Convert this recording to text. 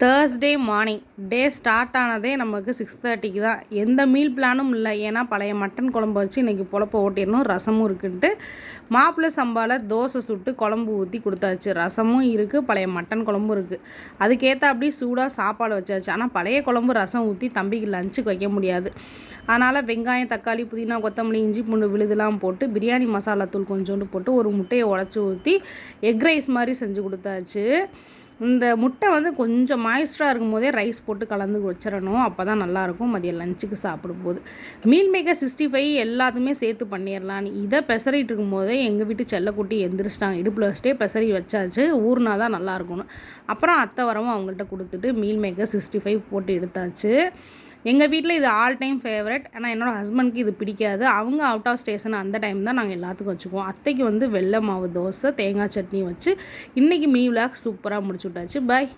Thursday morning day start ஆனதே நமக்கு 6:30க்கு தான். எந்த மீல் பிளானும் இல்லை. ஏன்னா பழைய மட்டன் குழம்பு வச்சு இன்றைக்கி பொழப்ப ஓட்டிடணும். ரசமும் இருக்குன்ட்டு மாப்பிள்ளை சம்பாவில் தோசை சுட்டு குழம்பு ஊற்றி கொடுத்தாச்சு. ரசமும் இருக்குது, பழைய மட்டன் குழம்பும் இருக்குது. அதுக்கேற்ற அப்படி சூடாக சாப்பாடு வச்சாச்சு. ஆனால் பழைய குழம்பு ரசம் ஊற்றி தம்பிக்கு லஞ்சுக்கு வைக்க முடியாது. அதனால் வெங்காயம், தக்காளி, புதினா, கொத்தமல்லி, இஞ்சி பூண்டு விழுதுலாம் போட்டு பிரியாணி மசாலா தூள் கொஞ்சோண்டு போட்டு ஒரு முட்டையை உடச்சி ஊற்றி எக் ரைஸ் மாதிரி செஞ்சு கொடுத்தாச்சு. இந்த முட்டை வந்து கொஞ்சம் மாய்ஸ்டராக இருக்கும் போதே ரைஸ் போட்டு கலந்து வச்சிடணும். அப்போ தான் நல்லாயிருக்கும் மதியம் லஞ்சுக்கு சாப்பிடும்போது. மீல் மேக்கர் 65 எல்லாத்துமே சேர்த்து பண்ணிடலான்னு இதை பெசரிட்டு இருக்கும்போதே எங்கள் வீட்டு செல்லக்குட்டி எந்திரிச்சிட்டாங்க. இடுப்பில் வச்சுட்டே பெசரி வச்சாச்சு. ஊர்னா தான் நல்லாயிருக்கணும். அப்புறம் அத்தை வரவும் அவங்கள்ட்ட கொடுத்துட்டு மீல் மேக்கர் 65 போட்டு எடுத்தாச்சு. எங்கள் வீட்டில் இது ஆல் டைம் ஃபேவரட். ஆனால் என்னோடய ஹஸ்பண்ட்க்கு இது பிடிக்காது. அவங்க அவுட் ஆஃப் ஸ்டேஷன் அந்த டைம் தான் நாங்கள் எல்லாத்துக்கும் வச்சுக்குவோம். அத்தைக்கு வந்து வெள்ளை மாவு தோசை, தேங்காய் சட்னி வச்சு இன்றைக்கி மீ விலாக் சூப்பராக முடிச்சு விட்டாச்சு. பாய்.